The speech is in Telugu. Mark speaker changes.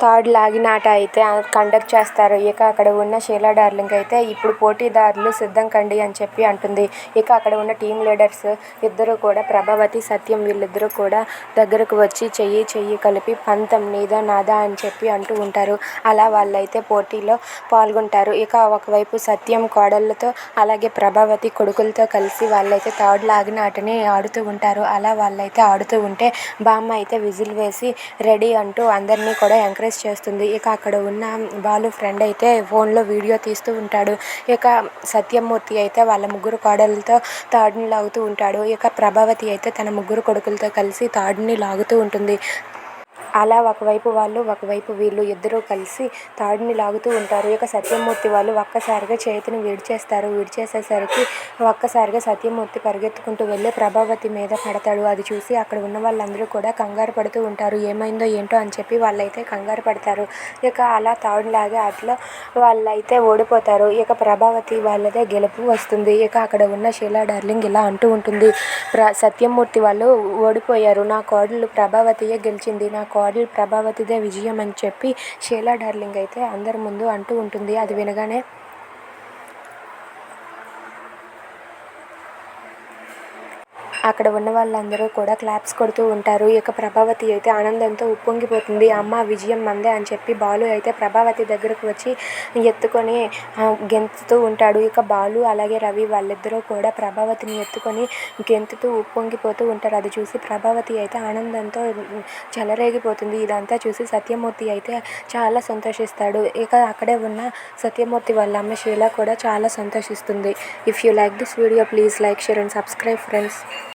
Speaker 1: థర్డ్ లాగిన ఆట అయితే కండక్ట్ చేస్తారు. ఇక అక్కడ ఉన్న షీలా డార్లింగ్ అయితే ఇప్పుడు పోటీదారులు సిద్ధం కండి అని చెప్పి అంటుంది. ఇక అక్కడ ఉన్న టీమ్ లీడర్స్ ఇద్దరు కూడా ప్రభావతి, సత్యం వీళ్ళిద్దరూ కూడా దగ్గరకు వచ్చి చెయ్యి కలిపి పంతం నీదా నాదా అని చెప్పి అంటూ ఉంటారు. అలా వాళ్ళైతే పోటీలో పాల్గొంటారు. ఇక ఒకవైపు సత్యం కోడళ్ళతో అలాగే ప్రభావతి కొడుకులతో కలిసి వాళ్ళైతే థర్డ్ లాగిన ఆటని ఆడుతూ ఉంటారు. అలా వాళ్ళైతే ఆడుతూ ఉంటే బామ్మ అయితే విజిల్ వేసి రెడీ అంటూ అందరినీ కూడా ఎంకరేజ్ చేస్తుంది. ఇక అక్కడ ఉన్న బాలు ఫ్రెండ్ అయితే ఫోన్లో వీడియో తీస్తూ ఉంటాడు. ఇక సత్యమూర్తి అయితే వాళ్ళ ముగ్గురు కోడళ్ళతో తాడుని లాగుతూ ఉంటాడు. ఇక ప్రభావతి అయితే తన ముగ్గురు కొడుకులతో కలిసి తాడుని లాగుతూ ఉంటుంది. అలా ఒకవైపు వాళ్ళు ఒకవైపు వీళ్ళు ఇద్దరూ కలిసి తాడుని లాగుతూ ఉంటారు. ఇక సత్యమూర్తి వాళ్ళు ఒక్కసారిగా చేతిని విడిచేసేసరికి ఒక్కసారిగా సత్యమూర్తి పరిగెత్తుకుంటూ వెళ్ళి ప్రభావతి మీద పడతాడు. అది చూసి అక్కడ ఉన్న వాళ్ళందరూ కూడా కంగారు పడుతూ ఉంటారు. ఏమైందో ఏంటో అని చెప్పి వాళ్ళైతే కంగారు పడతారు. ఇక అలా తాడు లాగే ఆటలో వాళ్ళైతే ఓడిపోతారు. ఇక ప్రభావతి వాళ్ళదే గెలుపు వస్తుంది. ఇక అక్కడ ఉన్న షీలా డార్లింగ్ ఇలా అంటూ ఉంటుంది, సత్యమూర్తి వాళ్ళు ఓడిపోయారు, నా కోడలు ప్రభావతియే గెలిచింది, నా కోడలు ప్రభావతిదే విజయం అని చెప్పి షీలా డార్లింగ్ అయితే అందరి ముందు అంటూ ఉంటుంది. అది వినగానే అక్కడ ఉన్న వాళ్ళందరూ కూడా క్లాప్స్ కొడుతూ ఉంటారు. ఇక ప్రభావతి అయితే ఆనందంతో ఉప్పొంగిపోతుంది. అమ్మ విజయం మందే అని చెప్పి బాలు అయితే ప్రభావతి దగ్గరకు వచ్చి ఎత్తుకొని గెంతుతూ ఉంటాడు. ఇక బాలు అలాగే రవి వాళ్ళిద్దరూ కూడా ప్రభావతిని ఎత్తుకొని గెంతుతూ ఉప్పొంగిపోతూ ఉంటారు. అది చూసి ప్రభావతి అయితే ఆనందంతో చెలరేగిపోతుంది. ఇదంతా చూసి సత్యమూర్తి అయితే చాలా సంతోషిస్తాడు. ఇక అక్కడే ఉన్న సత్యమూర్తి వాళ్ళ అమ్మ షీలా కూడా చాలా సంతోషిస్తుంది. If you like this video please like, share and subscribe friends.